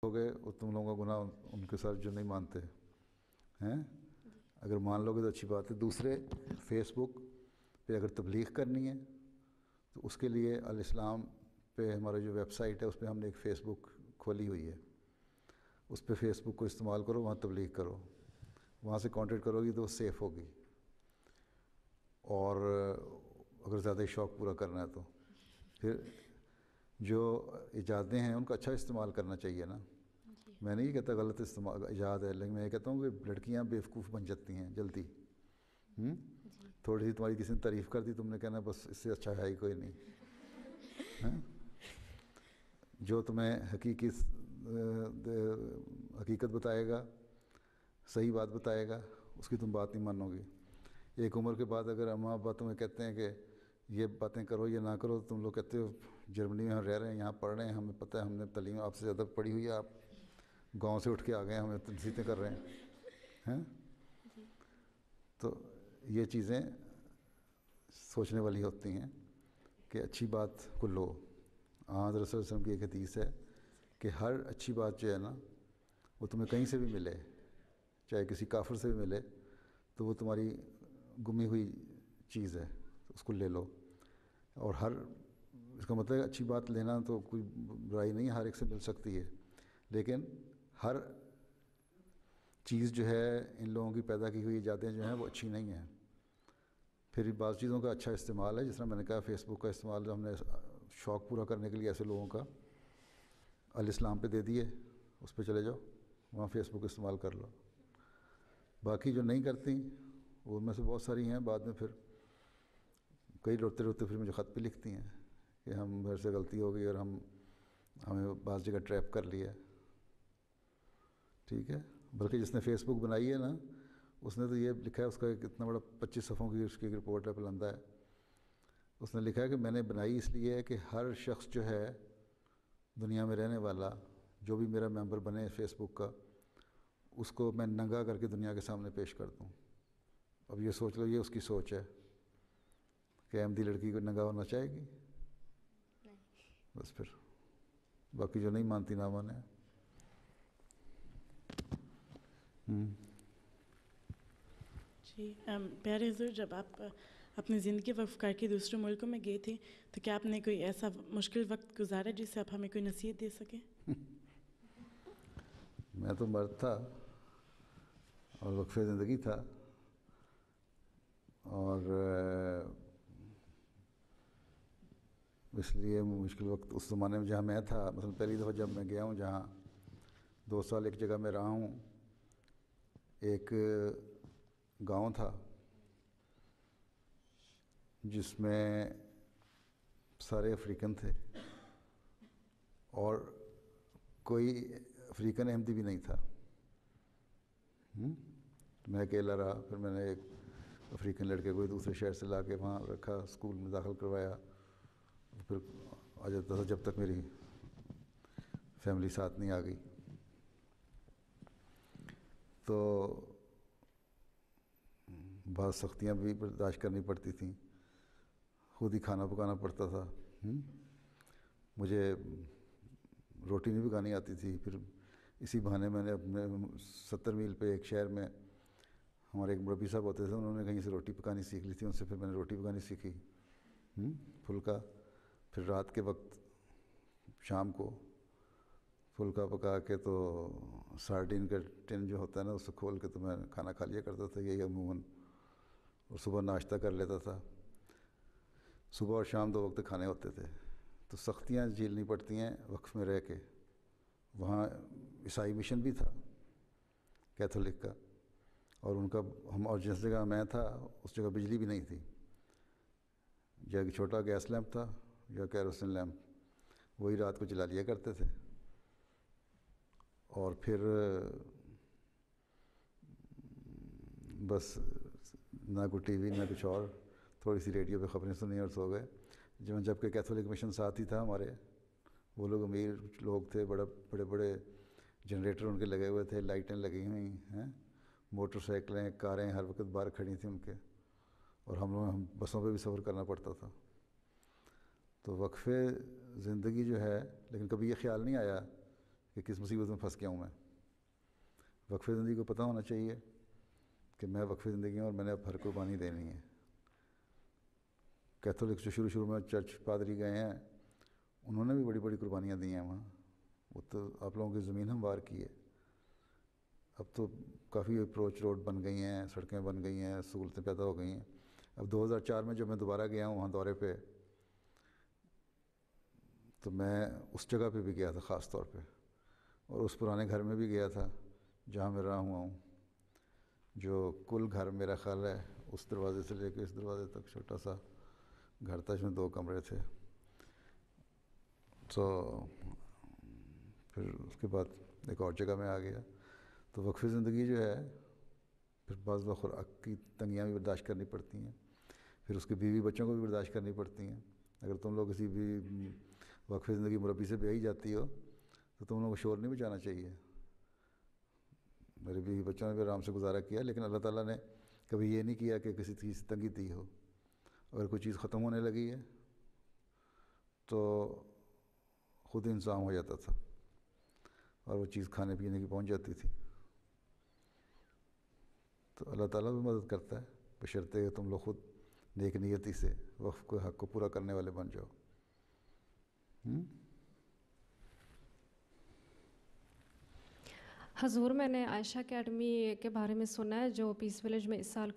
ہو گئے اور تم لوگوں کا گناہ ان کے ساتھ جو نہیں مانتے ہیں، اگر مان لو گے تو اچھی بات ہے۔ دوسرے، فیس بک پہ اگر تبلیغ کرنی ہے تو اس کے لیے الاسلام پہ ہمارا جو ویب سائٹ ہے اس پہ ہم نے ایک فیس بک کھولی ہوئی ہے، اس پہ فیس بک کو استعمال کرو، وہاں تبلیغ کرو، وہاں سے کانٹیکٹ کرو گی تو وہ سیف ہوگی۔ اور اگر زیادہ شوق پورا کرنا ہے تو پھر جو ایجادیں ہیں ان کا اچھا استعمال کرنا چاہیے نا۔ میں نہیں کہتا غلط استعمال ایجاد ہے، لیکن میں یہ کہتا ہوں کہ لڑکیاں بیوقوف بن جاتی ہیں جلدی۔ تھوڑی سی تمہاری کسی نے تعریف کر دی، تم نے کہنا بس اس سے اچھا ہے ہی کوئی نہیں۔ جو تمہیں حقیقت بتائے گا، صحیح بات بتائے گا، اس کی تم بات نہیں مانو گی۔ ایک عمر کے بعد اگر اماں ابا تمہیں کہتے ہیں کہ یہ باتیں کرو یہ نہ کرو، تم لوگ کہتے ہو جرمنی میں ہم رہ رہے ہیں، یہاں پڑھ رہے ہیں، ہمیں پتہ ہے، ہم نے تعلیم آپ سے زیادہ پڑھی ہوئی ہے، آپ گاؤں سے اٹھ کے آ گئے ہیں، ہمیں تنصیحیں کر رہے ہیں۔ تو یہ چیزیں سوچنے والی ہوتی ہیں کہ اچھی بات کو لو۔ حضرت صلی اللہ علیہ وسلم کی ایک حدیث ہے کہ ہر اچھی بات جو ہے نا وہ تمہیں کہیں سے بھی ملے، چاہے کسی کافر سے بھی ملے، تو وہ تمہاری گمی ہوئی چیز ہے، اس کو لے لو۔ اور اس کا مطلب ہے اچھی بات لینا تو کوئی برائی نہیں، ہر ایک سے مل سکتی ہے، لیکن ہر چیز جو ہے ان لوگوں کی پیدا کی ہوئی ایجادیں جو ہیں وہ اچھی نہیں ہیں۔ پھر بعض چیزوں کا اچھا استعمال ہے، جس طرح میں نے کہا فیس بک کا استعمال جو ہم نے شوق پورا کرنے کے لیے ایسے لوگوں کا الاسلام پہ دے دیے، اس پہ چلے جاؤ، وہاں فیس بک استعمال کر لو۔ باقی جو نہیں کرتی وہ ان میں سے بہت ساری ہیں، بعد میں پھر کئی روتے روتے پھر مجھے خط بھی لکھتی ہیں کہ ہم میرے سے غلطی ہو گئی اور ہمیں بعض جگہ ٹریپ کر لیا۔ ٹھیک ہے، بلکہ جس نے فیس بک بنائی ہے نا اس نے تو یہ لکھا ہے، اس کا ایک اتنا بڑا 25 صفحوں کی اس کی رپورٹ ہے، بلندہ ہے۔ اس نے لکھا ہے کہ میں نے بنائی اس لیے ہے کہ ہر شخص جو ہے دنیا میں رہنے والا، جو بھی میرا ممبر بنے فیس بک کا، اس کو میں ننگا کر کے دنیا کے سامنے پیش کر دوں۔ اب یہ سوچ لو، یہ اس کی سوچ ہے کہ احمدی لڑکی کو ننگا ہونا چاہے گی؟ بس پھر باقی جو نہیں مانتی نہ مانے۔ جی پیارے حضور، جب آپ اپنی زندگی وقف کر کے دوسرے ملکوں میں گئے تھے تو کیا آپ نے کوئی ایسا مشکل وقت گزارا جس سے آپ ہمیں کوئی نصیحت دے سکیں؟ میں تو مرد تھا اور وقف زندگی تھا، اور اس لیے مشکل وقت اس زمانے میں جہاں میں تھا، مثلا پہلی دفعہ جب میں گیا ہوں جہاں 2 سال ایک جگہ میں رہا ہوں، ایک گاؤں تھا جس میں سارے افریقن تھے اور کوئی افریقن احمدی بھی نہیں تھا۔ میں اکیلا رہا، پھر میں نے ایک افریقن لڑکے کو دوسرے شہر سے لا کے وہاں رکھا، اسکول میں داخل کروایا، پھر آ جاتا تھا جب تک میری فیملی ساتھ نہیں آ گئی۔ تو بعض سختیاں بھی برداشت کرنی پڑتی تھیں، خود ہی کھانا پکانا پڑتا تھا، مجھے روٹی نہیں پکانی آتی تھی۔ پھر اسی بہانے میں نے اپنے 70 میل پہ ایک شہر میں ہمارے ایک مربی صاحب ہوتے تھے، انہوں نے کہیں سے روٹی پکانی سیکھ لی تھی، ان سے پھر میں نے روٹی پکانی سیکھی، پھلکا۔ پھر رات کے وقت شام کو پھلکا پکا کے تو سارڈین کا ٹن جو ہوتا ہے نا، اس سے کھول کے تو میں کھانا کھا لیا کرتا تھا، یہی عموماً۔ اور صبح ناشتہ کر لیتا تھا، صبح اور شام 2 وقت کھانے ہوتے تھے۔ تو سختیاں جھیلنی پڑتی ہیں وقف میں رہ کے۔ وہاں عیسائی مشن بھی تھا کیتھولک کا، اور ان کا اور جس جگہ میں تھا اس جگہ بجلی بھی نہیں تھی، یا کہ چھوٹا گیس لیمپ تھا یا کیروسین لیمپ، وہی رات کو جلا لیا کرتے تھے۔ اور پھر بس نہ کوئی ٹی وی نہ کچھ اور، تھوڑی سی ریڈیو پہ خبریں سنی اور سو گئے۔ جب کہ کیتھولک مشن ساتھ ہی تھا ہمارے، وہ لوگ امیر لوگ تھے، بڑے بڑے جنریٹر ان کے لگے ہوئے تھے، لائٹیں لگی ہوئی ہیں، موٹر سائیکلیں کاریں ہر وقت باہر کھڑی تھیں ان کے، اور ہم بسوں پہ بھی سفر کرنا پڑتا تھا۔ تو وقف زندگی جو ہے، لیکن کبھی یہ خیال نہیں آیا کہ کہ کس مصیبت میں پھنس گیا ہوں میں. وقف زندگی کو پتہ ہونا چاہیے کہ میں وقف زندگی ہوں اور میں نے اب ہر قربانی دینی ہے. کیتھولک جو شروع میں چرچ پادری گئے ہیں انہوں نے بھی بڑی بڑی قربانیاں دی ہیں وہاں. وہ تو آپ لوگوں کی زمین ہموار کی ہے. اب تو کافی اپروچ روڈ بن گئی ہیں, سڑکیں بن گئی ہیں, سہولتیں پیدا ہو گئی ہیں. اب 2004 میں جب میں دوبارہ گیا ہوں وہاں دورے پہ, تو میں اس جگہ پہ بھی گیا تھا خاص طور پہ, اور اس پرانے گھر میں بھی گیا تھا جہاں میں رہا ہوا ہوں, جو کل گھر میرا خیال ہے اس دروازے سے لے کے اس دروازے تک چھوٹا سا گھر تھا, اس میں 2 کمرے تھے. تو پھر اس کے بعد ایک اور جگہ میں آ گیا. تو وقف زندگی جو ہے پھر بعض وقت خوراک کی تنگیاں بھی برداشت کرنی پڑتی ہیں, پھر اس کے بیوی بچوں کو بھی برداشت کرنی پڑتی ہیں. اگر تم لوگ کسی بھی وقف زندگی مربی سے بیاہی جاتی ہو تو تم لوگوں کو شور نہیں بچانا چاہیے. میرے بیوی بچوں نے بھی آرام سے گزارا کیا, لیکن اللہ تعالیٰ نے کبھی یہ نہیں کیا کہ کسی چیز سے تنگی دی ہو. اگر کوئی چیز ختم ہونے لگی ہے تو خود انتظام ہو جاتا تھا اور وہ چیز کھانے پینے کی پہنچ جاتی تھی. تو اللہ تعالیٰ بھی مدد کرتا ہے بشرطے کہ تم لوگ خود نیک نیتی سے وقف کے حق کو پورا کرنے والے بن جاؤ. حضور میں نے عائشہ اکیڈمی کے بارے میں سنا ہے جو پیس ولیج میں اس سال